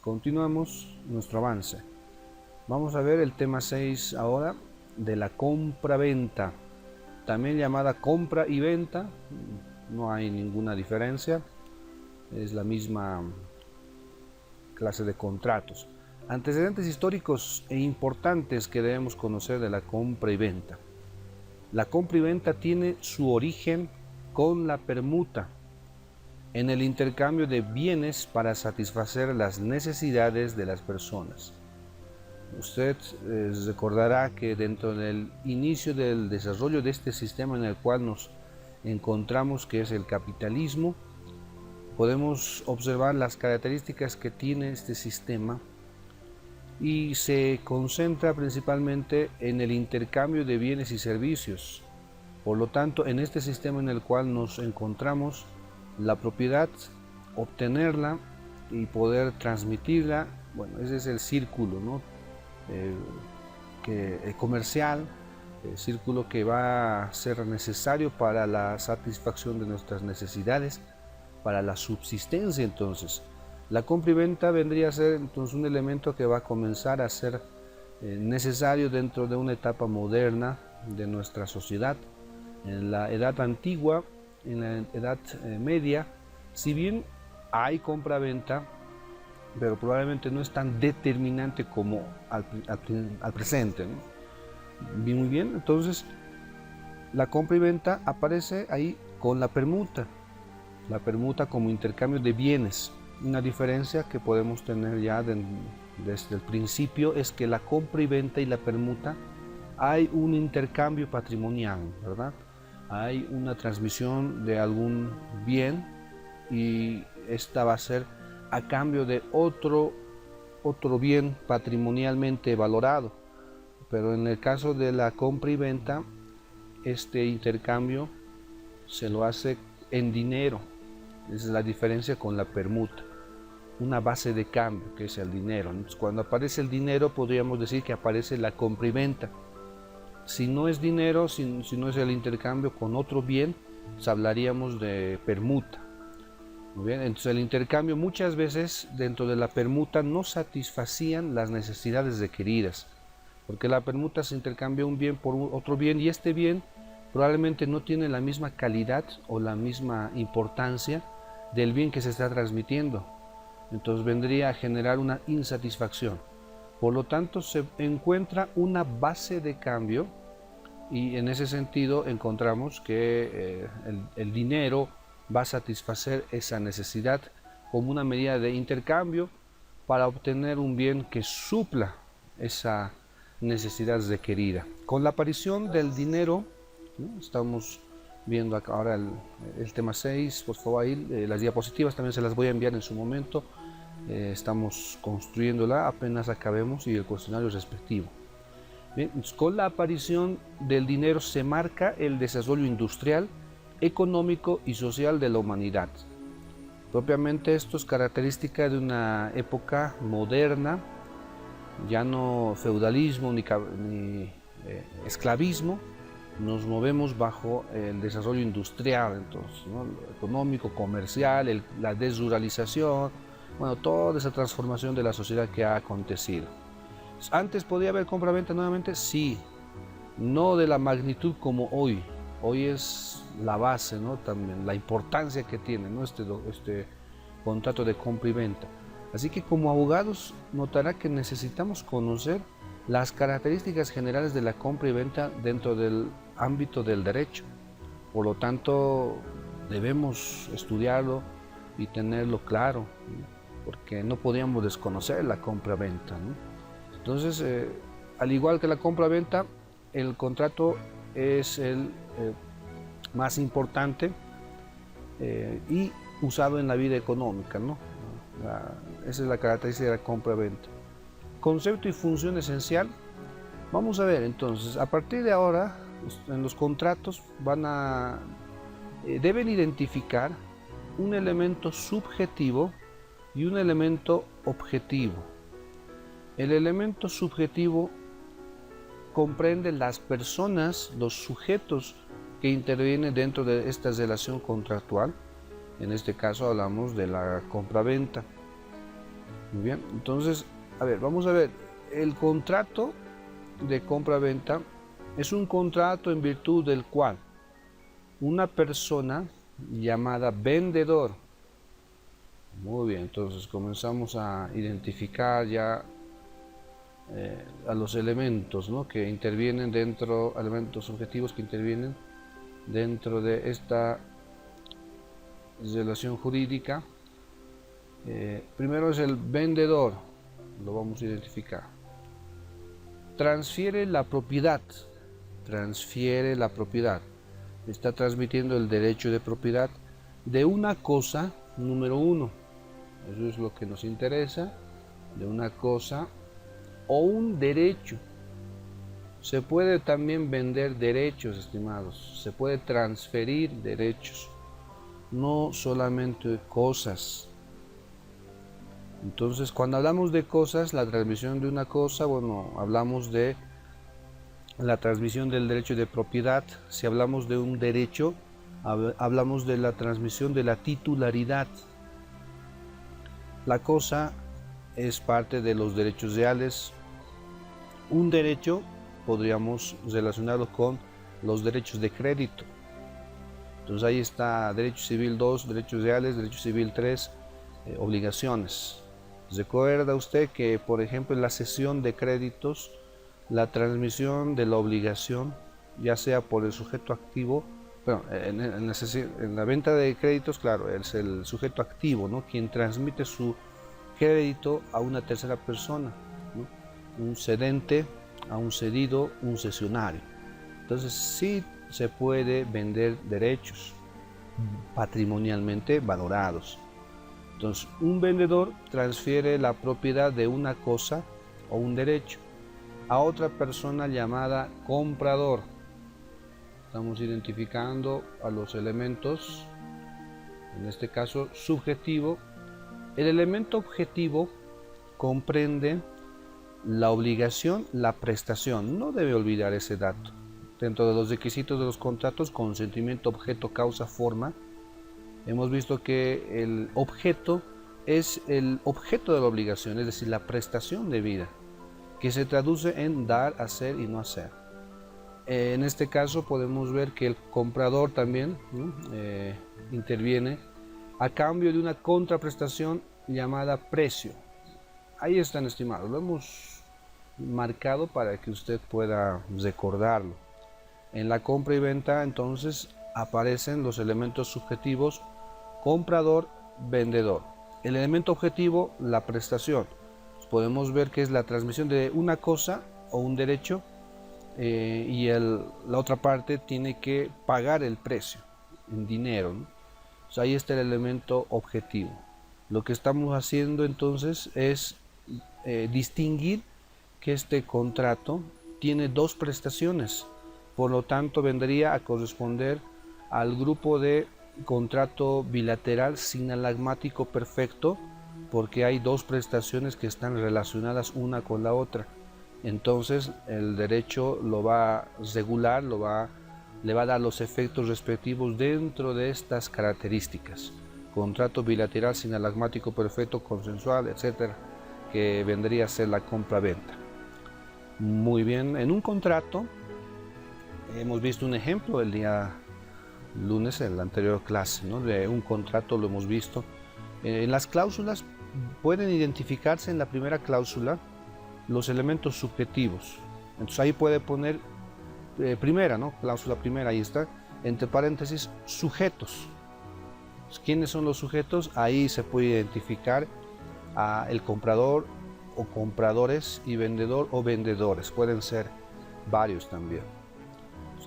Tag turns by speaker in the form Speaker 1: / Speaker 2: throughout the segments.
Speaker 1: Continuamos nuestro avance. Vamos a ver el tema 6 ahora de la compra-venta, también llamada compra y venta. No hay ninguna diferencia, es la misma clase de contratos. Antecedentes históricos e importantes que debemos conocer de la compra y venta. La compra y venta tiene su origen con la permuta, en el intercambio de bienes para satisfacer las necesidades de las personas. Usted recordará que dentro del inicio del desarrollo de este sistema en el cual nos encontramos, que es el capitalismo, podemos observar las características que tiene este sistema y se concentra principalmente en el intercambio de bienes y servicios. Por lo tanto, en este sistema en el cual nos encontramos, la propiedad, obtenerla y poder transmitirla, bueno, ese es el círculo, ¿no? Comercial, el círculo que va a ser necesario para la satisfacción de nuestras necesidades, para la subsistencia. Entonces, la compra y venta vendría a ser entonces un elemento que va a comenzar a ser necesario dentro de una etapa moderna de nuestra sociedad. En la edad antigua, en la edad media, si bien hay compra-venta, pero probablemente no es tan determinante como al presente, ¿no? Muy bien, entonces la compra y venta aparece ahí con la permuta como intercambio de bienes. Una diferencia que podemos tener ya desde el principio es que la compra y venta y la permuta hay un intercambio patrimonial, ¿verdad? Hay una transmisión de algún bien y esta va a ser a cambio de otro bien patrimonialmente valorado. Pero en el caso de la compra y venta, este intercambio se lo hace en dinero. Esa es la diferencia con la permuta. Una base de cambio, que es el dinero. Entonces, cuando aparece el dinero, podríamos decir que aparece la compra y venta. Si no es dinero, si no es el intercambio con otro bien, pues hablaríamos de permuta. Muy bien, entonces el intercambio muchas veces dentro de la permuta no satisfacían las necesidades requeridas, porque la permuta se intercambia un bien por otro bien y este bien probablemente no tiene la misma calidad o la misma importancia del bien que se está transmitiendo. Entonces vendría a generar una insatisfacción. Por lo tanto, se encuentra una base de cambio y en ese sentido encontramos que el dinero va a satisfacer esa necesidad como una medida de intercambio para obtener un bien que supla esa necesidad requerida. Con la aparición del dinero, ¿no? Estamos viendo acá ahora el tema 6, por favor, ahí, las diapositivas también se las voy a enviar en su momento. Estamos construyéndola, apenas acabemos y el cuestionario respectivo. Bien, con la aparición del dinero se marca el desarrollo industrial, económico y social de la humanidad. Propiamente esto es característica de una época moderna, ya no feudalismo ni esclavismo, nos movemos bajo el desarrollo industrial, entonces, ¿no? Lo económico, comercial, la desruralización, bueno, toda esa transformación de la sociedad que ha acontecido. ¿Antes podía haber compra-venta nuevamente? Sí, no de la magnitud como hoy. Hoy es la base, ¿no? También la importancia que tiene, ¿no? este contrato de compra y venta. Así que como abogados notará que necesitamos conocer las características generales de la compra y venta dentro del ámbito del derecho. Por lo tanto, debemos estudiarlo y tenerlo claro, porque no podíamos desconocer la compra-venta, ¿no? Entonces, al igual que la compra-venta, el contrato es el más importante y usado en la vida económica, ¿no? Esa es la característica de la compra-venta. Concepto y función esencial. Vamos a ver entonces, a partir de ahora, en los contratos deben identificar un elemento subjetivo y un elemento objetivo. El elemento subjetivo comprende las personas, los sujetos que intervienen dentro de esta relación contractual. En este caso hablamos de la compra-venta. Muy bien, entonces, a ver, vamos a ver, el contrato de compra-venta es un contrato en virtud del cual una persona llamada vendedor, muy bien, entonces comenzamos a identificar ya a los elementos, ¿no?, que intervienen dentro, elementos subjetivos que intervienen dentro de esta relación jurídica. Primero es el vendedor, lo vamos a identificar. Transfiere la propiedad, está transmitiendo el derecho de propiedad de una cosa, número uno, eso es lo que nos interesa, de una cosa o un derecho. Se puede también vender derechos, estimados, se puede transferir derechos, no solamente cosas. Entonces, cuando hablamos de cosas, la transmisión de una cosa, bueno, hablamos de la transmisión del derecho de propiedad. Si hablamos de un derecho, hablamos de la transmisión de la titularidad. La cosa es parte de los derechos reales. Un derecho podríamos relacionarlo con los derechos de crédito. Entonces ahí está derecho civil 2, derechos reales, derecho civil 3, obligaciones. Recuerda usted que, por ejemplo, en la cesión de créditos, la transmisión de la obligación, ya sea por el sujeto activo, bueno, en la venta de créditos, claro, es el sujeto activo, ¿no?, quien transmite su crédito a una tercera persona, ¿no?, un cedente a un cedido, un cesionario. Entonces sí se puede vender derechos patrimonialmente valorados. Entonces, un vendedor transfiere la propiedad de una cosa o un derecho a otra persona llamada comprador. Estamos identificando a los elementos, en este caso subjetivo. El elemento objetivo comprende la obligación, la prestación. No debe olvidar ese dato. Dentro de los requisitos de los contratos, consentimiento, objeto, causa, forma, hemos visto que el objeto es el objeto de la obligación, es decir, la prestación debida, que se traduce en dar, hacer y no hacer. En este caso podemos ver que el comprador también, ¿no?, interviene a cambio de una contraprestación llamada precio. Ahí están, estimados, lo hemos marcado para que usted pueda recordarlo. En la compra y venta, entonces, aparecen los elementos subjetivos: comprador, vendedor. El elemento objetivo, la prestación. Podemos ver que es la transmisión de una cosa o un derecho, y la otra parte tiene que pagar el precio en dinero, ¿no? Entonces, ahí está el elemento objetivo. Lo que estamos haciendo entonces es distinguir que este contrato tiene dos prestaciones, por lo tanto vendría a corresponder al grupo de contrato bilateral sinalagmático perfecto, porque hay dos prestaciones que están relacionadas una con la otra. Entonces el derecho lo va a regular, le va a dar los efectos respectivos dentro de estas características: contrato bilateral sinalagmático perfecto, consensual, etcétera, que vendría a ser la compra-venta. Muy bien, en un contrato hemos visto un ejemplo el día lunes en la anterior clase, ¿no?, de un contrato, lo hemos visto. En las cláusulas pueden identificarse en la primera cláusula los elementos subjetivos. Entonces ahí puede poner primera, ¿no?, cláusula primera, ahí está, entre paréntesis, sujetos. ¿Quiénes son los sujetos? Ahí se puede identificar a el comprador o compradores, y vendedor o vendedores, pueden ser varios también.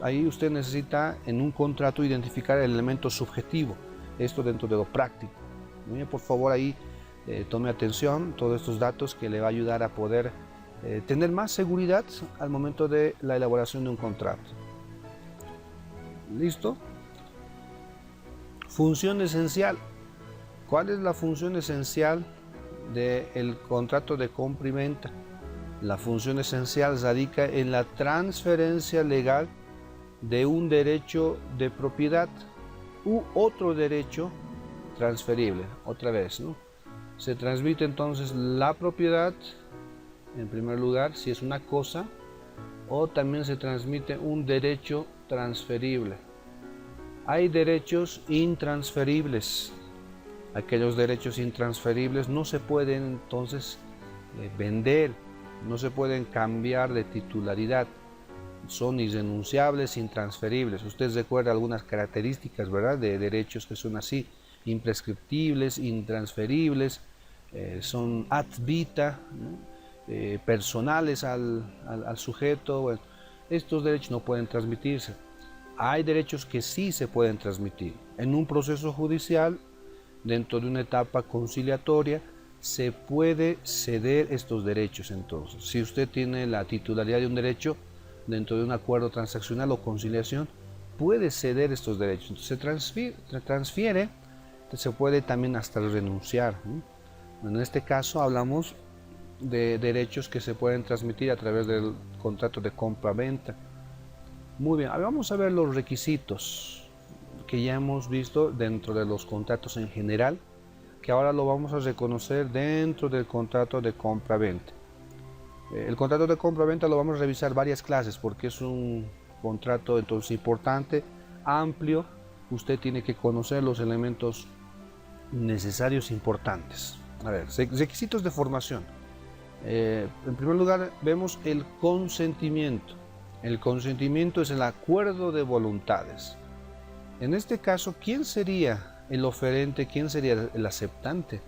Speaker 1: Ahí usted necesita en un contrato identificar el elemento subjetivo, esto dentro de lo práctico. Por favor, ahí tome atención todos estos datos que le va a ayudar a poder tener más seguridad al momento de la elaboración de un contrato. ¿Listo? Función esencial. ¿Cuál es la función esencial del contrato de compra y venta? La función esencial radica en la transferencia legal de un derecho de propiedad u otro derecho transferible. Otra vez, ¿no? Se transmite entonces la propiedad, en primer lugar, si es una cosa, o también se transmite un derecho transferible. Hay derechos intransferibles. Aquellos derechos intransferibles no se pueden entonces vender, no se pueden cambiar de titularidad. Son irrenunciables, intransferibles. Usted recuerda algunas características, ¿verdad?, de derechos que son así: imprescriptibles, intransferibles, son ad vita, ¿no?, personales al sujeto. Bueno, estos derechos no pueden transmitirse. Hay derechos que sí se pueden transmitir. En un proceso judicial, dentro de una etapa conciliatoria, se puede ceder estos derechos. Entonces, si usted tiene la titularidad de un derecho dentro de un acuerdo transaccional o conciliación, puede ceder estos derechos. Entonces, se transfiere, se puede también hasta renunciar, ¿no? En este caso hablamos de derechos que se pueden transmitir a través del contrato de compra-venta. Muy bien, vamos a ver los requisitos que ya hemos visto dentro de los contratos en general, que ahora lo vamos a reconocer dentro del contrato de compra-venta. El contrato de compra-venta lo vamos a revisar varias clases porque es un contrato entonces importante, amplio. Usted tiene que conocer los elementos necesarios importantes. A ver, requisitos de formación. En primer lugar, vemos el consentimiento. El consentimiento es el acuerdo de voluntades. En este caso, ¿quién sería el oferente? ¿Quién sería el aceptante?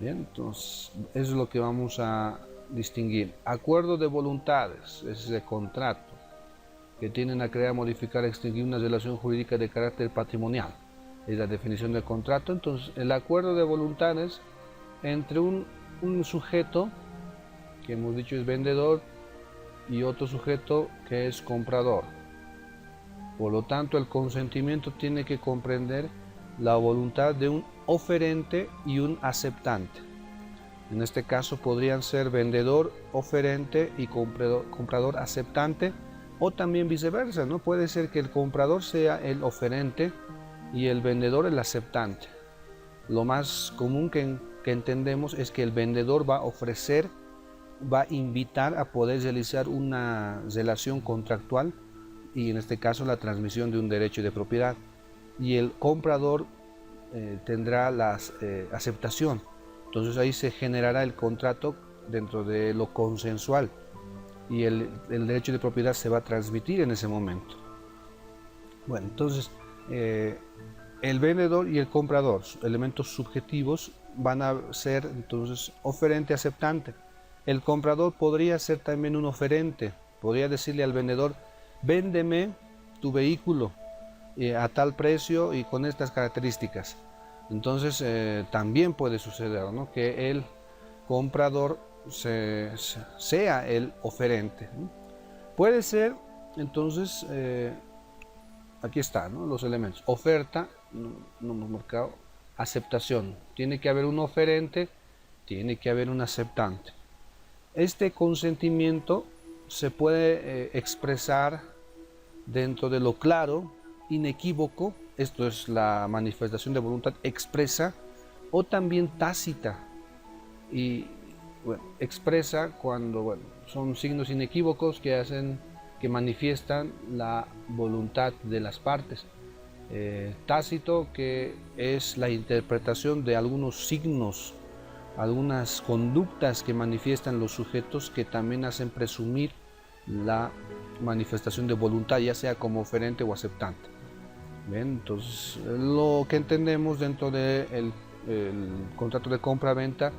Speaker 1: Bien, entonces, eso es lo que vamos a distinguir. Acuerdo de voluntades, es el contrato que tienen a crear, modificar, extinguir una relación jurídica de carácter patrimonial. Es la definición del contrato. Entonces, el acuerdo de voluntades entre un sujeto, que hemos dicho es vendedor, y otro sujeto que es comprador. Por lo tanto, el consentimiento tiene que comprender la voluntad de un oferente y un aceptante. En este caso podrían ser vendedor oferente y comprador aceptante, o también viceversa, ¿no? Puede ser que el comprador sea el oferente y el vendedor el aceptante. Lo más común que entendemos es que el vendedor va a ofrecer, va a invitar a poder realizar una relación contractual, y en este caso la transmisión de un derecho de propiedad, y el comprador tendrá la aceptación. Entonces ahí se generará el contrato dentro de lo consensual, y el derecho de propiedad se va a transmitir en ese momento. Bueno, entonces el vendedor y el comprador, elementos subjetivos, van a ser entonces oferente aceptante. El comprador podría ser también un oferente, podría decirle al vendedor: véndeme tu vehículo a tal precio y con estas características. Entonces también puede suceder, ¿no?, que el comprador sea el oferente, ¿no? Puede ser entonces, aquí están, ¿no?, los elementos: oferta, no hemos marcado; aceptación, tiene que haber un oferente, tiene que haber un aceptante. Este consentimiento se puede expresar dentro de lo claro, inequívoco, esto es la manifestación de voluntad expresa, o también tácita. Y bueno, expresa cuando son signos inequívocos que manifiestan la voluntad de las partes. Tácito, que es la interpretación de algunos signos, algunas conductas que manifiestan los sujetos, que también hacen presumir la manifestación de voluntad, ya sea como oferente o aceptante. Bien, entonces lo que entendemos dentro del contrato de compra-venta,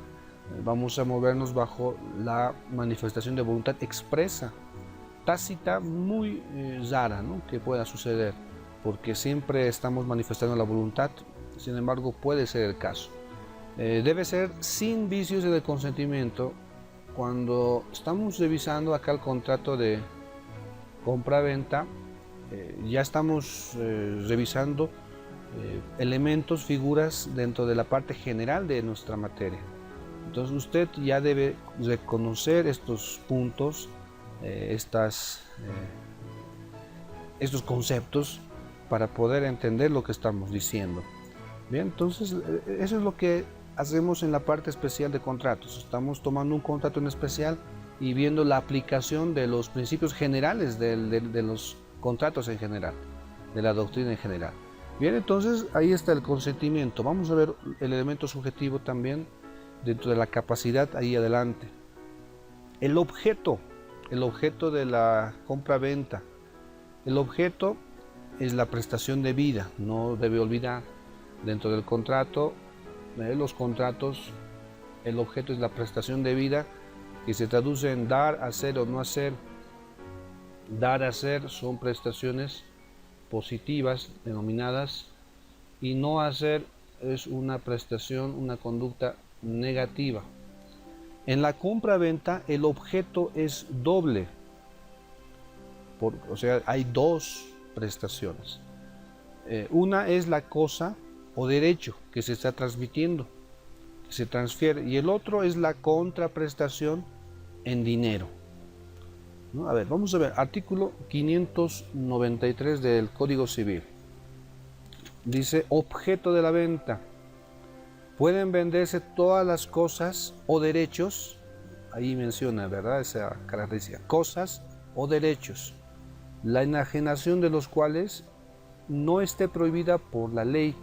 Speaker 1: vamos a movernos bajo la manifestación de voluntad expresa. Tácita, muy rara, ¿no?, que pueda suceder, porque siempre estamos manifestando la voluntad. Sin embargo, puede ser el caso. Debe ser sin vicios de consentimiento. Cuando estamos revisando acá el contrato de compra-venta, ya estamos revisando elementos, figuras dentro de la parte general de nuestra materia. Entonces usted ya debe reconocer estos puntos, estos conceptos, para poder entender lo que estamos diciendo. Bien, entonces eso es lo que hacemos en la parte especial de contratos. Estamos tomando un contrato en especial y viendo la aplicación de los principios generales de los contratos en general, de la doctrina en general. Bien, entonces ahí está el consentimiento. Vamos a ver el elemento subjetivo también dentro de la capacidad ahí adelante. El objeto de la compra-venta. El objeto es la prestación de vida, no debe olvidar. Dentro del contrato, los contratos, el objeto es la prestación de vida, que se traduce en dar, hacer o no hacer. Dar, hacer son prestaciones positivas denominadas, y no hacer es una prestación, una conducta negativa. En la compra-venta el objeto es doble, o sea, hay dos prestaciones. Una es la cosa o derecho que se está transmitiendo, que se transfiere, y el otro es la contraprestación en dinero. ¿No? A ver, vamos a ver, artículo 593 del Código Civil. Dice, objeto de la venta. Pueden venderse todas las cosas o derechos, ahí menciona, ¿verdad?, esa característica, cosas o derechos, la enajenación de los cuales no esté prohibida por la ley.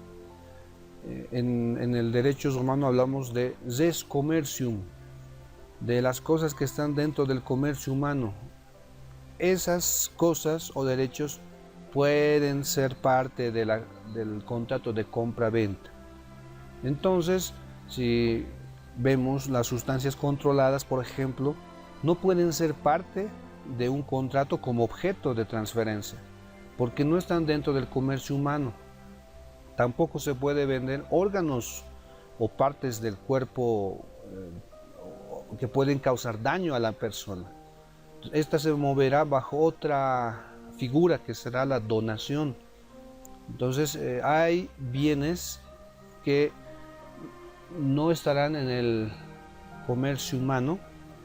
Speaker 1: En el derecho romano hablamos de res commercium, de las cosas que están dentro del comercio humano. Esas cosas o derechos pueden ser parte del contrato de compra-venta. Entonces, si vemos las sustancias controladas, por ejemplo, no pueden ser parte de un contrato como objeto de transferencia, porque no están dentro del comercio humano. Tampoco se puede vender órganos o partes del cuerpo que pueden causar daño a la persona. Esta se moverá bajo otra figura que será la donación. Entonces hay bienes que no estarán en el comercio humano,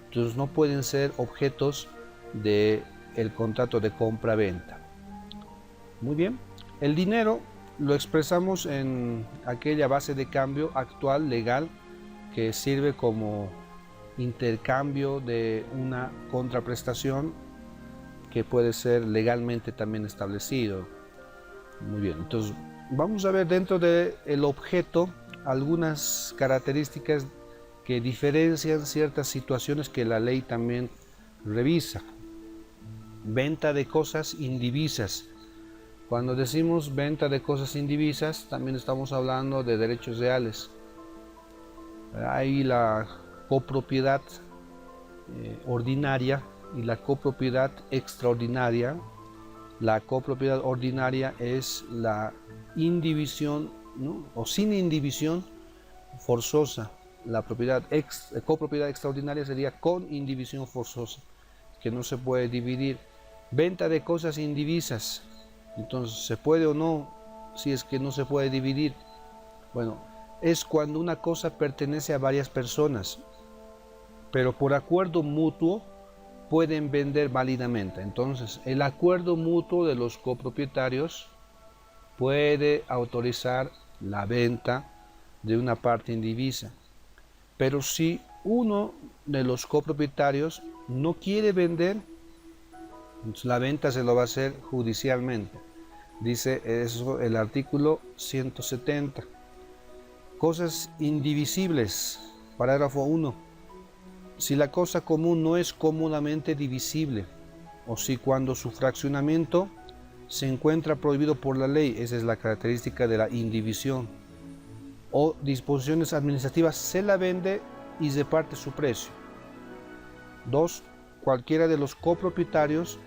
Speaker 1: entonces no pueden ser objetos del contrato de compra-venta. Muy bien, el dinero lo expresamos en aquella base de cambio actual legal que sirve como intercambio de una contraprestación que puede ser legalmente también establecido. Muy bien, entonces vamos a ver dentro del objeto algunas características que diferencian ciertas situaciones que la ley también revisa. Venta de cosas indivisas. Cuando decimos venta de cosas indivisas, también estamos hablando de derechos reales. Hay la copropiedad ordinaria y la copropiedad extraordinaria. La copropiedad ordinaria es la indivisión, ¿no?, o sin indivisión forzosa. La copropiedad extraordinaria sería con indivisión forzosa, que no se puede dividir. Venta de cosas indivisas. Entonces, ¿se puede o no? Si es que no se puede dividir. Bueno, es cuando una cosa pertenece a varias personas, pero por acuerdo mutuo pueden vender válidamente. Entonces, el acuerdo mutuo de los copropietarios puede autorizar la venta de una parte indivisa. Pero si uno de los copropietarios no quiere vender, entonces la venta se lo va a hacer judicialmente. Dice eso el artículo 170. Cosas indivisibles, parágrafo 1. Si la cosa común no es comúnmente divisible, o si cuando su fraccionamiento se encuentra prohibido por la ley, esa es la característica de la indivisión, o disposiciones administrativas, se la vende y reparte su precio. 2. Cualquiera de los copropietarios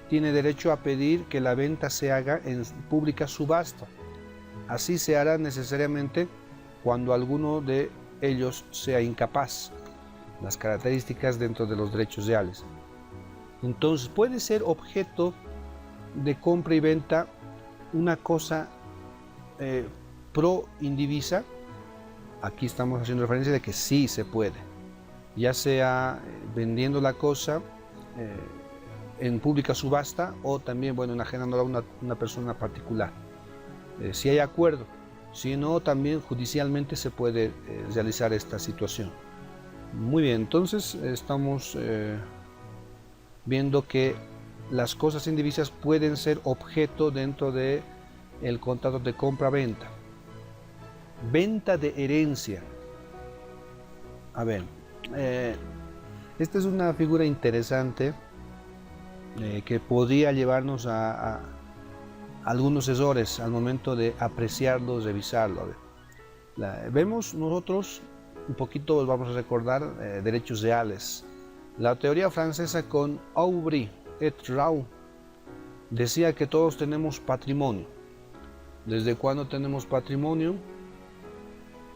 Speaker 1: tiene derecho a pedir que la venta se haga en pública subasta. Así se hará necesariamente cuando alguno de ellos sea incapaz. Las características dentro de los derechos reales. Entonces puede ser objeto de compra y venta una cosa pro indivisa. Aquí estamos haciendo referencia de que sí se puede, ya sea vendiendo la cosa en pública subasta o también, bueno, enajenándola a una persona particular, si hay acuerdo. sino también judicialmente se puede realizar esta situación. Muy bien, entonces estamos viendo que las cosas indivisas pueden ser objeto dentro de el contrato de compra-venta. Venta de herencia. A ver, esta es una figura interesante que podría llevarnos a algunos errores al momento de apreciarlo, revisarlo. Vemos nosotros, un poquito vamos a recordar derechos reales. La teoría francesa con Aubry et Rau decía que todos tenemos patrimonio. ¿Desde cuándo tenemos patrimonio?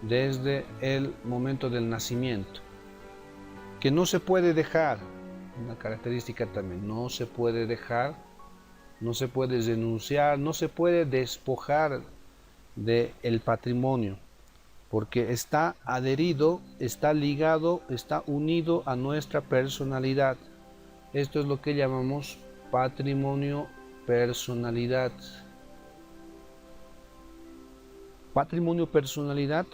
Speaker 1: Desde el momento del nacimiento, que no se puede dejar, una característica también, no se puede dejar, no se puede renunciar, no se puede despojar del patrimonio, porque está adherido, está ligado, está unido a nuestra personalidad. Esto es lo que llamamos patrimonio personalidad. Patrimonio personalidad,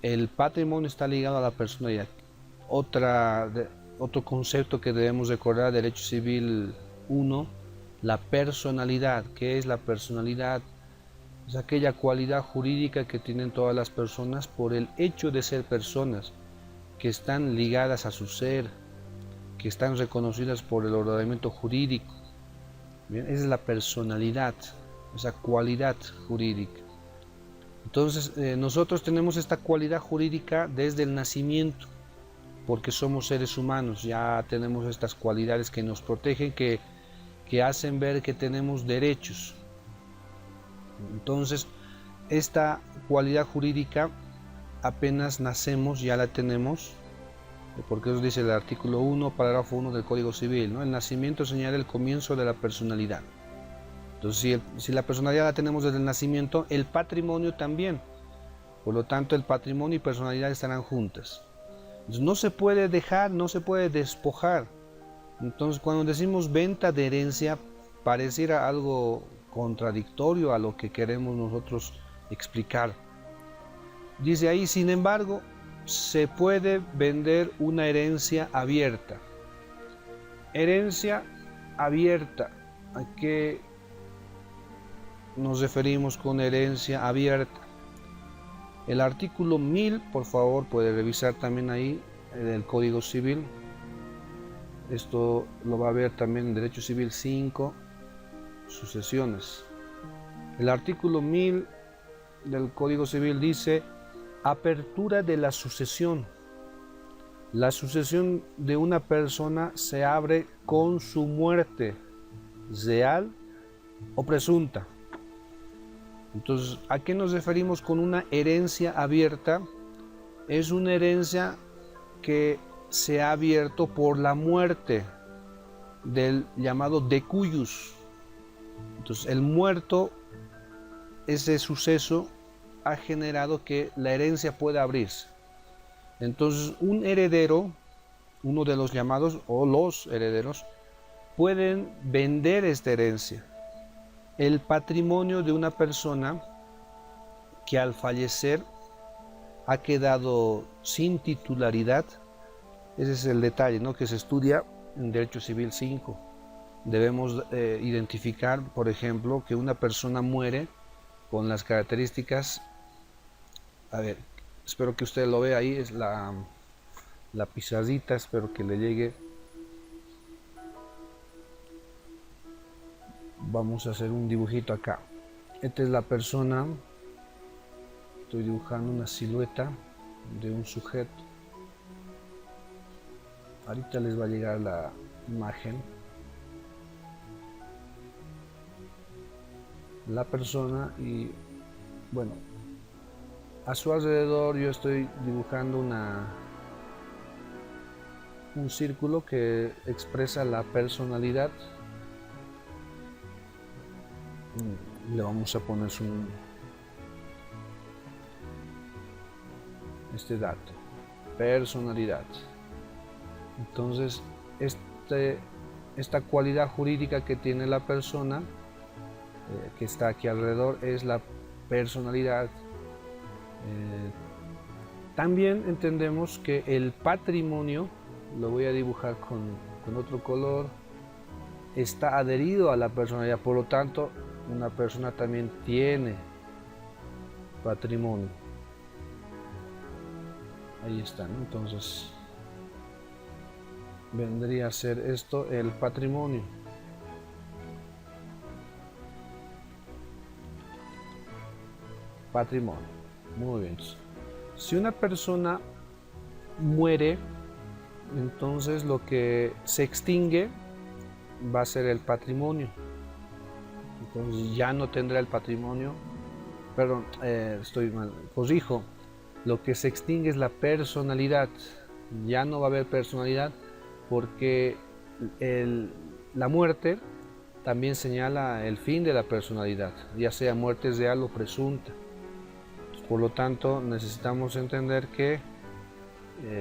Speaker 1: el patrimonio está ligado a la personalidad. Otro concepto que debemos recordar, Derecho Civil 1, la personalidad. ¿Qué es la personalidad? Es aquella cualidad jurídica que tienen todas las personas por el hecho de ser personas, que están ligadas a su ser, que están reconocidas por el ordenamiento jurídico. Bien, esa es la personalidad, esa cualidad jurídica. Entonces, nosotros tenemos esta cualidad jurídica desde el nacimiento, porque somos seres humanos, ya tenemos estas cualidades que nos protegen, que hacen ver que tenemos derechos. Entonces, esta cualidad jurídica apenas nacemos ya la tenemos, porque eso dice el artículo 1, parágrafo 1 del Código Civil, ¿no? El nacimiento señala el comienzo de la personalidad. Entonces, si la personalidad la tenemos desde el nacimiento, el patrimonio también. Por lo tanto, el patrimonio y personalidad estarán juntas. Entonces, no se puede dejar, no se puede despojar. Entonces, cuando decimos venta de herencia, pareciera algo contradictorio a lo que queremos nosotros explicar. Dice ahí, sin embargo, se puede vender una herencia abierta. Herencia abierta. ¿A qué nos referimos con herencia abierta? El artículo 1000, por favor, puede revisar también ahí el Código Civil. Esto lo va a ver también en Derecho Civil 5, sucesiones. El artículo 1000 del Código Civil dice: apertura de la sucesión. La sucesión de una persona se abre con su muerte, real o presunta. Entonces, ¿a qué nos referimos con una herencia abierta? Es una herencia que se ha abierto por la muerte del llamado decuyus. Entonces, el muerto, ese suceso ha generado que la herencia pueda abrirse. Entonces, un heredero, uno de los llamados, o los herederos, pueden vender esta herencia. El patrimonio de una persona que al fallecer ha quedado sin titularidad, ese es el detalle, ¿no?, que se estudia en Derecho Civil 5. Debemos identificar, por ejemplo, que una persona muere con las características, a ver, espero que usted lo vea ahí, es la pizarrita, espero que le llegue. Vamos a hacer un dibujito acá. Esta es la persona, estoy dibujando una silueta de un sujeto. Ahorita les va a llegar la imagen. La persona, y bueno, a su alrededor yo estoy dibujando un círculo que expresa la personalidad. Le vamos a poner este dato, personalidad. Entonces, esta cualidad jurídica que tiene la persona que está aquí alrededor es la personalidad. También entendemos que el patrimonio, lo voy a dibujar con otro color, está adherido a la personalidad, por lo tanto una persona también tiene patrimonio. Ahí está, ¿no? Entonces vendría a ser esto el patrimonio. Patrimonio, muy bien. Si una persona muere, entonces lo que se extingue va a ser el patrimonio. Entonces ya no tendrá el patrimonio, perdón, estoy mal, corrijo, lo que se extingue es la personalidad. Ya no va a haber personalidad porque la muerte también señala el fin de la personalidad, ya sea muerte real o presunta. Por lo tanto, necesitamos entender que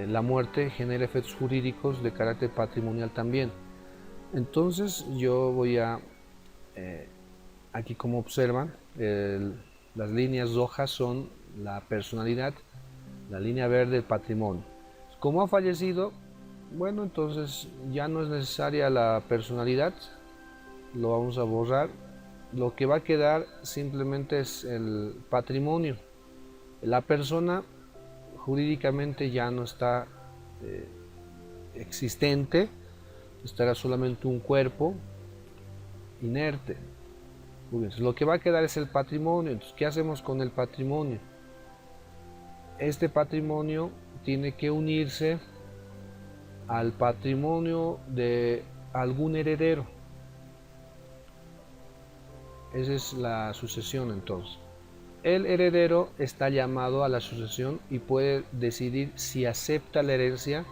Speaker 1: la muerte genera efectos jurídicos de carácter patrimonial también. Entonces yo voy a, aquí como observan, las líneas rojas son la personalidad, la línea verde el patrimonio. Como ha fallecido, bueno, entonces ya no es necesaria la personalidad, lo vamos a borrar. Lo que va a quedar simplemente es el patrimonio. La persona jurídicamente ya no está existente, estará solamente un cuerpo inerte. Muy bien, lo que va a quedar es el patrimonio. Entonces, ¿qué hacemos con el patrimonio? Este patrimonio tiene que unirse al patrimonio de algún heredero. Esa es la sucesión entonces. El heredero está llamado a la sucesión y puede decidir si acepta la herencia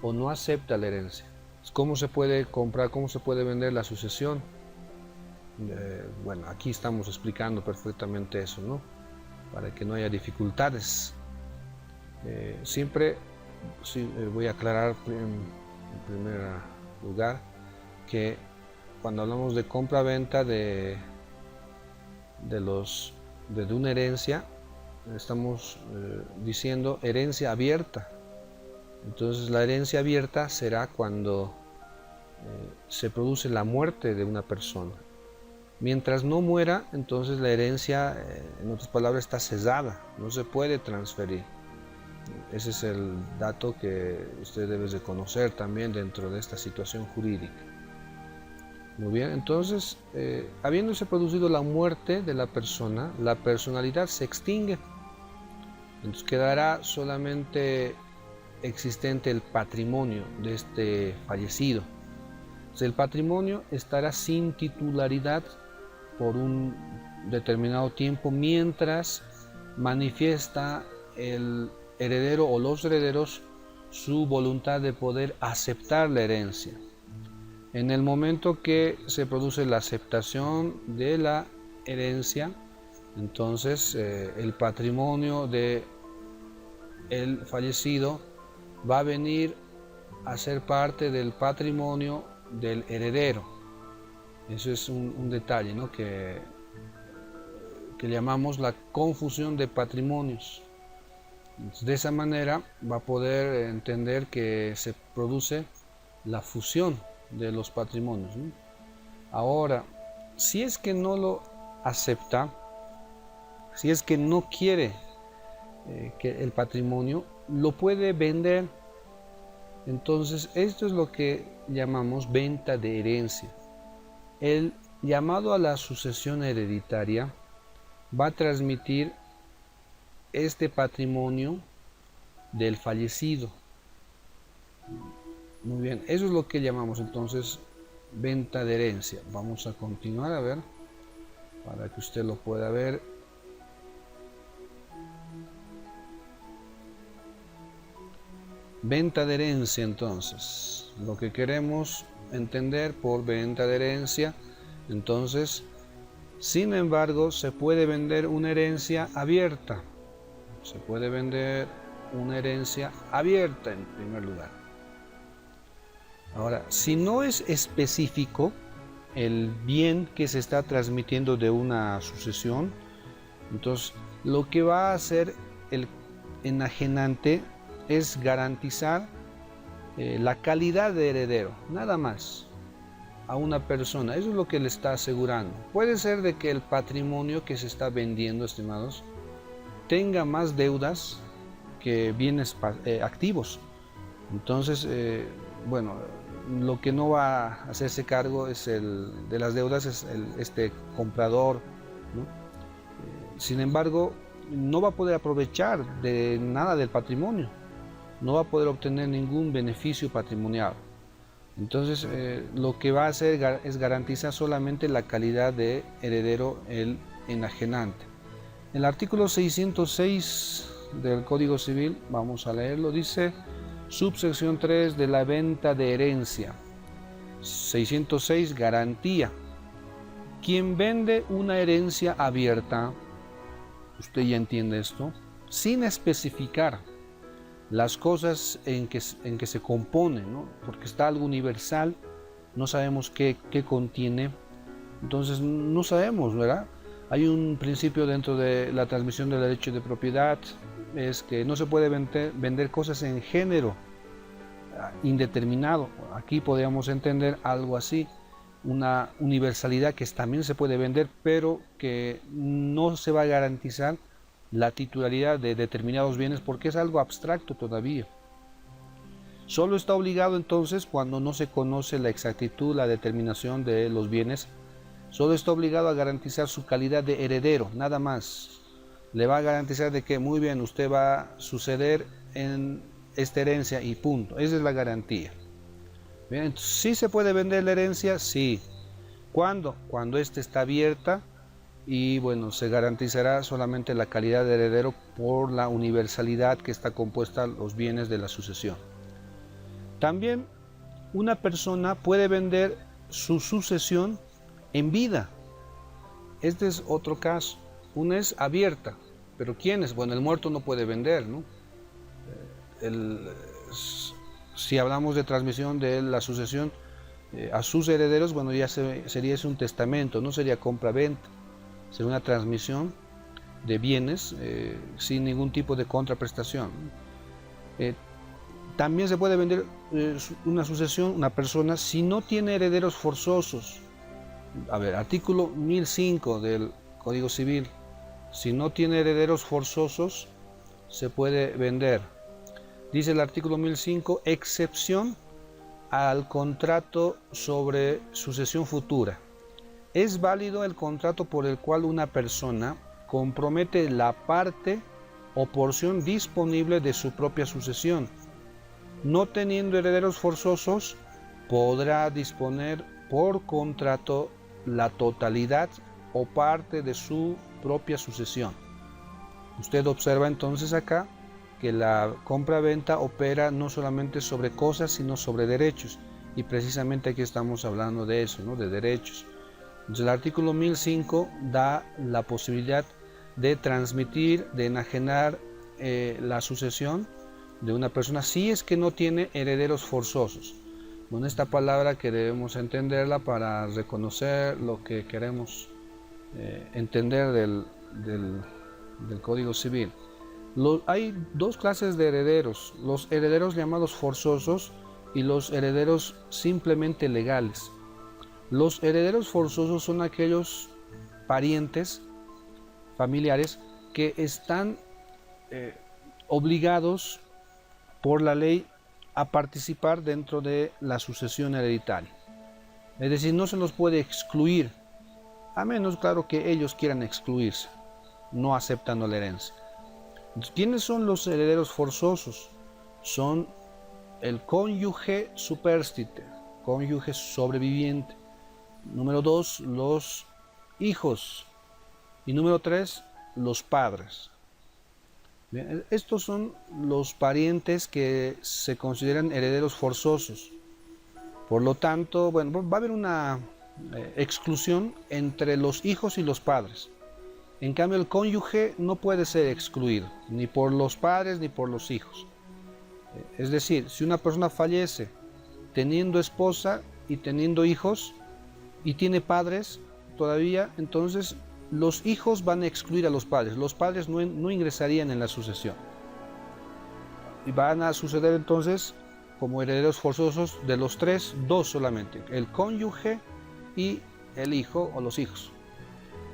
Speaker 1: o no acepta la herencia. ¿Cómo se puede comprar, cómo se puede vender la sucesión? Bueno, aquí estamos explicando perfectamente eso, ¿no? Para que no haya dificultades. Siempre voy a aclarar en primer lugar que cuando hablamos de compra-venta de una herencia, estamos diciendo herencia abierta. Entonces la herencia abierta será cuando se produce la muerte de una persona. Mientras no muera, entonces la herencia, en otras palabras, está cesada, no se puede transferir. Ese es el dato que usted debe de conocer también dentro de esta situación jurídica. Muy bien, entonces, habiéndose producido la muerte de la persona, la personalidad se extingue. Entonces quedará solamente existente el patrimonio de este fallecido. Entonces, el patrimonio estará sin titularidad por un determinado tiempo mientras manifiesta el heredero o los herederos su voluntad de poder aceptar la herencia. En el momento que se produce la aceptación de la herencia, entonces el patrimonio de el fallecido va a venir a ser parte del patrimonio del heredero. Eso es un detalle, ¿no? que llamamos la confusión de patrimonios. Entonces, de esa manera va a poder entender que se produce la fusión de los patrimonios, ¿no? Ahora, si es que no lo acepta, si es que no quiere que el patrimonio, lo puede vender. Entonces, esto es lo que llamamos venta de herencia. El llamado a la sucesión hereditaria va a transmitir este patrimonio del fallecido. Muy bien, eso es lo que llamamos entonces venta de herencia. Vamos a continuar a ver, para que usted lo pueda ver. Venta de herencia, entonces, lo que queremos entender por venta de herencia, entonces, sin embargo, se puede vender una herencia abierta. Se puede vender una herencia abierta en primer lugar. Ahora, si no es específico el bien que se está transmitiendo de una sucesión, Entonces, lo que va a hacer el enajenante es garantizar la calidad de heredero, nada más, a una persona. Eso es lo que le está asegurando. Puede ser de que el patrimonio que se está vendiendo, estimados, tenga más deudas que bienes activos. Entonces, bueno, lo que no va a hacerse cargo es de las deudas es este comprador, ¿no? Sin embargo, no va a poder aprovechar de nada del patrimonio, no va a poder obtener ningún beneficio patrimonial. Entonces, lo que va a hacer es garantizar solamente la calidad de heredero el enajenante. El artículo 606 del Código Civil, vamos a leerlo, dice: subsección 3 de la venta de herencia. 606, garantía. Quien vende una herencia abierta, usted ya entiende esto, sin especificar las cosas en que se compone, ¿no? Porque está algo universal, no sabemos qué contiene, entonces no sabemos, ¿verdad? Hay un principio dentro de la transmisión del derecho de propiedad, es que no se puede vender cosas en género indeterminado. Aquí podríamos entender algo así, una universalidad que también se puede vender, pero que no se va a garantizar la titularidad de determinados bienes porque es algo abstracto todavía. Solo está obligado entonces cuando no se conoce la exactitud, la determinación de los bienes. Solo está obligado a garantizar su calidad de heredero, nada más. Le va a garantizar de que muy bien, usted va a suceder en esta herencia y punto. Esa es la garantía. Bien, ¿sí se puede vender la herencia? Sí. ¿Cuándo? Cuando ésta está abierta y bueno, se garantizará solamente la calidad de heredero por la universalidad que está compuesta los bienes de la sucesión. También una persona puede vender su sucesión en vida. Este es otro caso. Una es abierta, pero ¿quién es? Bueno, el muerto no puede vender, ¿no? Si hablamos de transmisión de la sucesión a sus herederos, bueno, ya sería un testamento, no sería compra-venta, sería una transmisión de bienes sin ningún tipo de contraprestación. También se puede vender una sucesión, una persona, si no tiene herederos forzosos. A ver, artículo 1005 del Código Civil. Si no tiene herederos forzosos, se puede vender. Dice el artículo 1005, excepción al contrato sobre sucesión futura. Es válido el contrato por el cual una persona compromete la parte o porción disponible de su propia sucesión. No teniendo herederos forzosos, podrá disponer por contrato la totalidad o parte de su propia sucesión. Usted observa entonces acá que la compra-venta opera no solamente sobre cosas, sino sobre derechos. Y precisamente aquí estamos hablando de eso, ¿no? De derechos. Entonces, el artículo 1005 da la posibilidad de transmitir, de enajenar la sucesión de una persona si es que no tiene herederos forzosos. Bueno, esta palabra que debemos entenderla para reconocer lo que queremos entender del Código Civil. Hay dos clases de herederos, los herederos llamados forzosos y los herederos simplemente legales. Los herederos forzosos son aquellos parientes, familiares, que están obligados por la ley a participar dentro de la sucesión hereditaria. Es decir, no se los puede excluir, a menos, claro, que ellos quieran excluirse, no aceptando la herencia. ¿Quiénes son los herederos forzosos? Son el cónyuge superstite, cónyuge sobreviviente. Número 2, los hijos. Y número 3, los padres. Bien, estos son los parientes que se consideran herederos forzosos. Por lo tanto, bueno, va a haber una exclusión entre los hijos y los padres. En cambio, el cónyuge no puede ser excluido, ni por los padres ni por los hijos. Es decir, si una persona fallece teniendo esposa y teniendo hijos y tiene padres todavía, entonces los hijos van a excluir a los padres no ingresarían en la sucesión. Y van a suceder entonces como herederos forzosos de los tres, dos solamente, el cónyuge y el hijo o los hijos.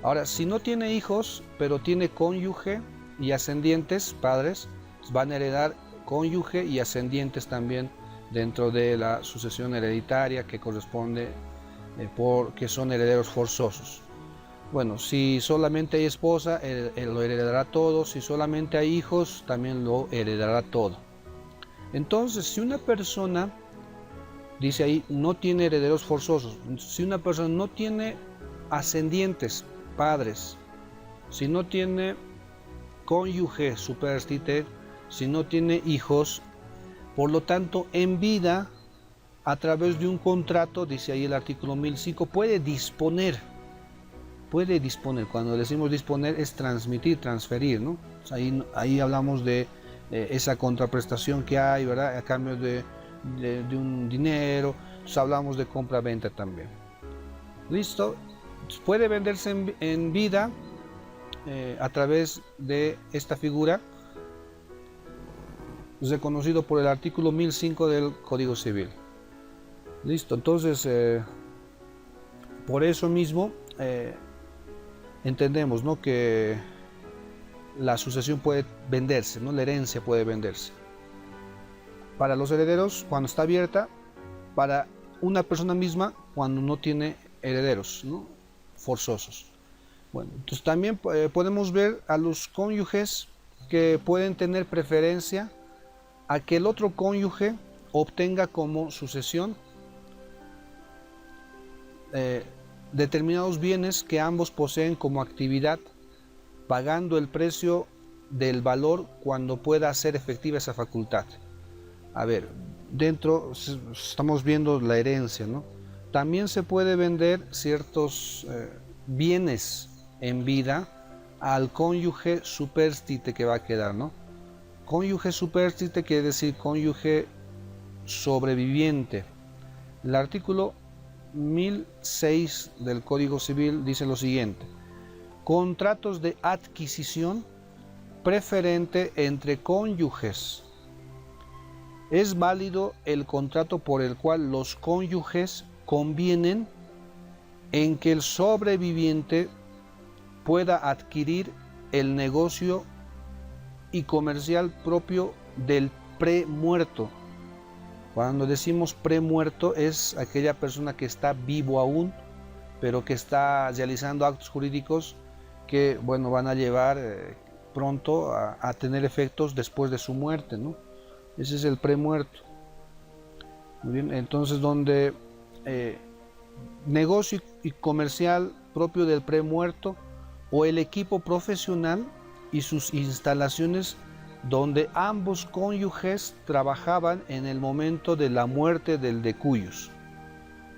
Speaker 1: Ahora, si no tiene hijos, pero tiene cónyuge y ascendientes, padres, van a heredar cónyuge y ascendientes también dentro de la sucesión hereditaria que corresponde porque son herederos forzosos. Bueno, si solamente hay esposa, lo heredará todo. Si solamente hay hijos, también lo heredará todo. Entonces, si una persona, dice ahí, no tiene herederos forzosos, si una persona no tiene ascendientes, padres, si no tiene cónyuge superstite, si no tiene hijos, por lo tanto, en vida, a través de un contrato, dice ahí el artículo 1005, puede disponer. Cuando decimos disponer es transmitir, transferir, ¿no? Ahí hablamos de esa contraprestación que hay, ¿verdad? A cambio de un dinero. Entonces hablamos de compra-venta también. ¿Listo? Puede venderse en vida a través de esta figura, reconocido por el artículo 1005 del Código Civil. Listo, entonces por eso mismo entendemos, ¿no?, que la sucesión puede venderse, ¿no?, la herencia puede venderse. Para los herederos cuando está abierta, para una persona misma cuando no tiene herederos, ¿no?, forzosos. Bueno, entonces también podemos ver a los cónyuges que pueden tener preferencia a que el otro cónyuge obtenga como sucesión determinados bienes que ambos poseen como actividad, pagando el precio del valor cuando pueda hacer efectiva esa facultad. A ver, dentro estamos viendo la herencia, ¿no? También se puede vender ciertos bienes en vida al cónyuge superstite que va a quedar, ¿no? Cónyuge superstite quiere decir cónyuge sobreviviente. El artículo 1006 del Código Civil dice lo siguiente: contratos de adquisición preferente entre cónyuges. Es válido el contrato por el cual los cónyuges convienen en que el sobreviviente pueda adquirir el negocio y comercial propio del premuerto. Cuando decimos premuerto es aquella persona que está vivo aún, pero que está realizando actos jurídicos que, bueno, van a llevar pronto a tener efectos después de su muerte, ¿no? Ese es el premuerto. Muy bien, entonces donde negocio y comercial propio del premuerto o el equipo profesional y sus instalaciones donde ambos cónyuges trabajaban en el momento de la muerte del decuyus.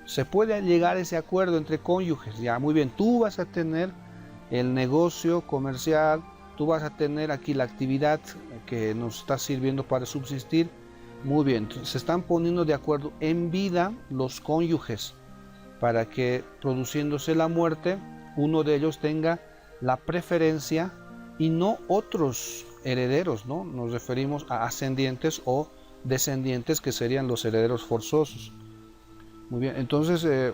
Speaker 1: Se puede llegar a ese acuerdo entre cónyuges, ya muy bien, tú vas a tener el negocio comercial, tú vas a tener aquí la actividad que nos está sirviendo para subsistir, muy bien, entonces, se están poniendo de acuerdo en vida los cónyuges para que, produciéndose la muerte, uno de ellos tenga la preferencia y no otros herederos, ¿no? Nos referimos a ascendientes o descendientes, que serían los herederos forzosos. Muy bien, entonces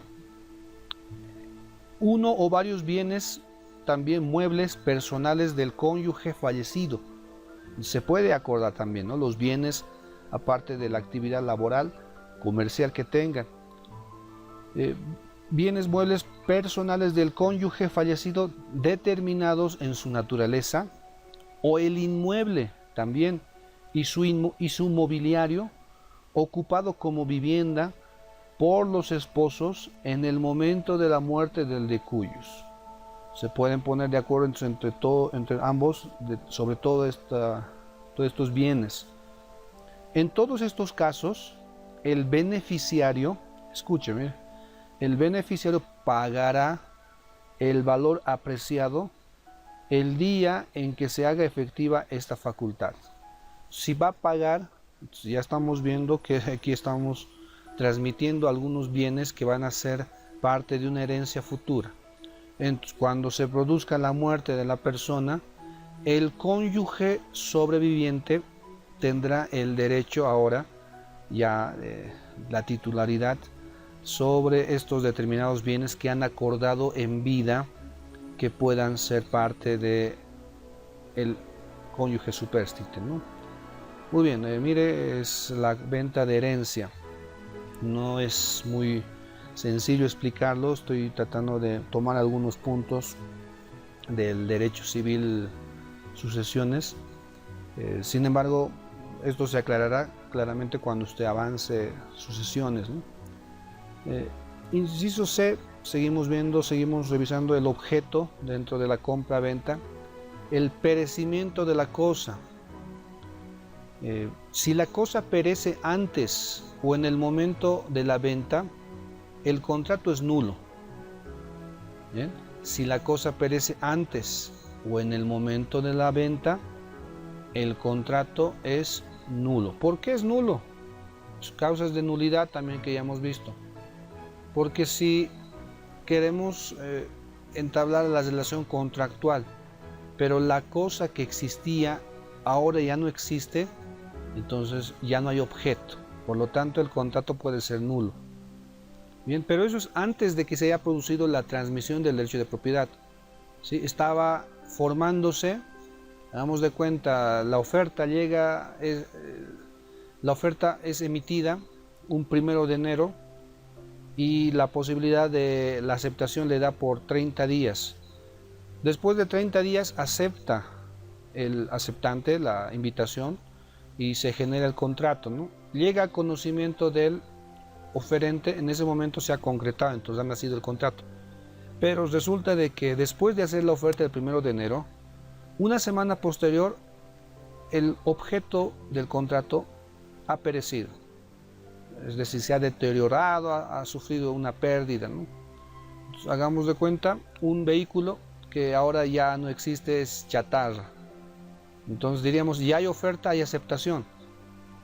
Speaker 1: uno o varios bienes, también muebles personales del cónyuge fallecido. Se puede acordar también, ¿no?, los bienes, aparte de la actividad laboral, comercial que tengan. Bienes muebles personales del cónyuge fallecido determinados en su naturaleza, o el inmueble también y su mobiliario ocupado como vivienda por los esposos en el momento de la muerte del decuyus. Se pueden poner de acuerdo entre ambos sobre todos estos bienes. En todos estos casos, el beneficiario, escúcheme, el beneficiario pagará el valor apreciado el día en que se haga efectiva esta facultad. Si va a pagar, ya estamos viendo que aquí estamos transmitiendo algunos bienes que van a ser parte de una herencia futura. Entonces, cuando se produzca la muerte de la persona, el cónyuge sobreviviente tendrá el derecho ahora, ya la titularidad sobre estos determinados bienes que han acordado en vida que puedan ser parte de el cónyuge superstite, ¿no? Muy bien, mire, es la venta de herencia. No es muy sencillo explicarlo, estoy tratando de tomar algunos puntos del derecho civil sucesiones. Sin embargo, esto se aclarará claramente cuando usted avance sucesiones, ¿no? Inciso C, seguimos revisando el objeto dentro de la compra-venta, el perecimiento de la cosa. Si la cosa perece antes o en el momento de la venta, el contrato es nulo. ¿Bien? Si la cosa perece antes o en el momento de la venta, el contrato es nulo. ¿Por qué es nulo? Causas de nulidad también que ya hemos visto. Porque si queremos entablar la relación contractual, pero la cosa que existía ahora ya no existe, entonces ya no hay objeto. Por lo tanto, el contrato puede ser nulo. Bien, pero eso es antes de que se haya producido la transmisión del derecho de propiedad. ¿Sí? Estaba formándose, hagamos de cuenta, la oferta es emitida un 1 de enero y la posibilidad de la aceptación le da por 30 días. Después de 30 días acepta el aceptante la invitación y se genera el contrato, ¿no? Llega a conocimiento del oferente, en ese momento se ha concretado, entonces ha nacido el contrato. Pero resulta de que después de hacer la oferta del 1 de enero, una semana posterior, el objeto del contrato ha perecido. Es decir, se ha deteriorado, ha sufrido una pérdida, ¿no? Entonces, hagamos de cuenta, un vehículo que ahora ya no existe es chatarra. Entonces diríamos, ya hay oferta, hay aceptación,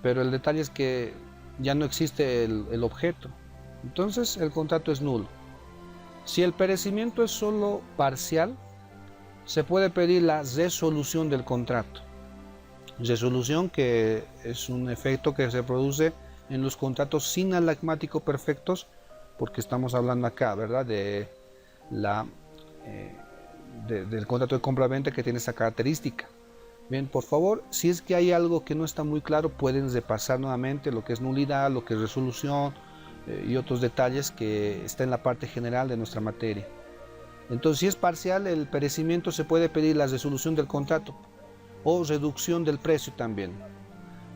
Speaker 1: pero el detalle es que ya no existe el objeto. Entonces el contrato es nulo. Si el perecimiento es solo parcial, se puede pedir la resolución del contrato. Resolución que es un efecto que se produce en los contratos sinalagmático perfectos, porque estamos hablando acá, ¿verdad?, del contrato de compra-venta que tiene esa característica. Bien, por favor, si es que hay algo que no está muy claro, pueden repasar nuevamente lo que es nulidad, lo que es resolución y otros detalles que está en la parte general de nuestra materia. Entonces, si es parcial, el perecimiento se puede pedir la resolución del contrato o reducción del precio también.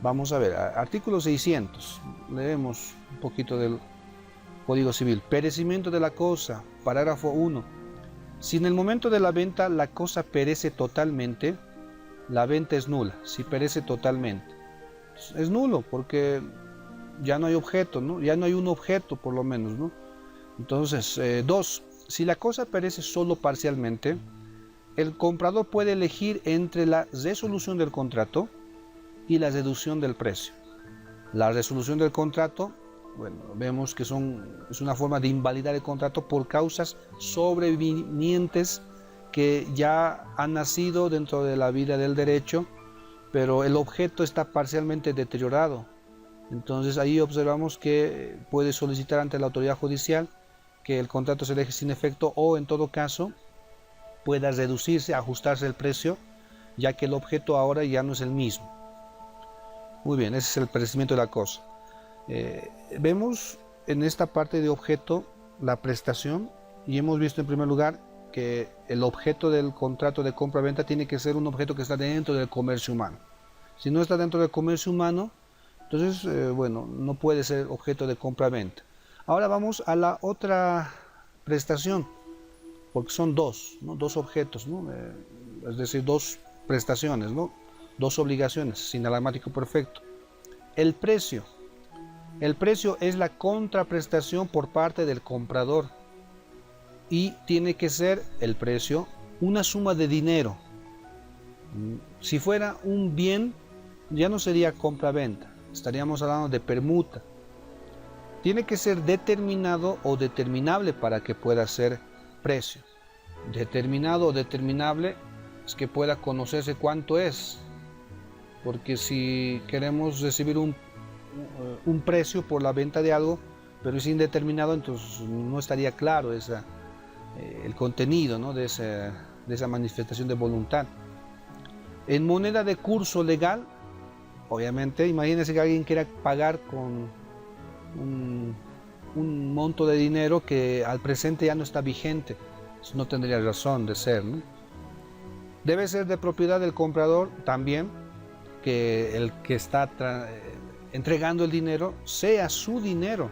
Speaker 1: Vamos a ver, artículo 600, leemos un poquito del Código Civil. Perecimiento de la cosa, parágrafo 1. Si en el momento de la venta la cosa perece totalmente, la venta es nula. Si perece totalmente, es nulo porque ya no hay objeto, ¿no? Ya no hay un objeto por lo menos, ¿no? Entonces, 2. Si la cosa perece solo parcialmente, el comprador puede elegir entre la resolución del contrato y la reducción del precio. La resolución del contrato, bueno, vemos que es una forma de invalidar el contrato por causas sobrevinientes que ya han nacido dentro de la vida del derecho, pero el objeto está parcialmente deteriorado. Entonces ahí observamos que puede solicitar ante la autoridad judicial que el contrato se deje sin efecto o en todo caso pueda reducirse, ajustarse el precio, ya que el objeto ahora ya no es el mismo. Muy bien, ese es el perecimiento de la cosa. Vemos en esta parte de objeto la prestación y hemos visto en primer lugar que el objeto del contrato de compra-venta tiene que ser un objeto que está dentro del comercio humano. Si no está dentro del comercio humano, entonces, bueno, no puede ser objeto de compra-venta. Ahora vamos a la otra prestación, porque son dos, ¿no? Dos objetos, ¿no? Es decir, dos prestaciones, ¿no? Dos obligaciones, sinalagmático perfecto. El precio. El precio es la contraprestación por parte del comprador y tiene que ser el precio una suma de dinero. Si fuera un bien, ya no sería compra-venta, estaríamos hablando de permuta. Tiene que ser determinado o determinable para que pueda ser precio. determinado o determinable es que pueda conocerse cuánto es, porque si queremos recibir un precio por la venta de algo, pero es indeterminado, entonces no estaría claro el contenido, ¿no?, de esa manifestación de voluntad. En moneda de curso legal, obviamente, imagínense que alguien quiera pagar con un monto de dinero que al presente ya no está vigente. Eso no tendría razón de ser, ¿no? Debe ser de propiedad del comprador también, que el que está entregando el dinero sea su dinero,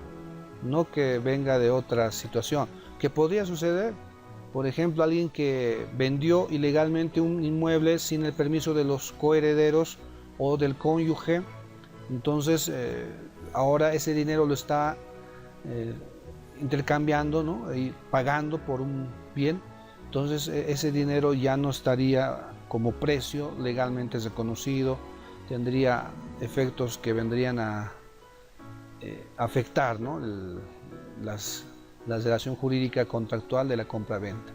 Speaker 1: no que venga de otra situación. ¿Qué podría suceder? Por ejemplo, alguien que vendió ilegalmente un inmueble sin el permiso de los coherederos o del cónyuge, entonces ahora ese dinero lo está intercambiando, ¿no?, y pagando por un bien. Entonces ese dinero ya no estaría como precio legalmente reconocido, tendría efectos que vendrían a afectar, ¿no?, la relación jurídica contractual de la compra-venta.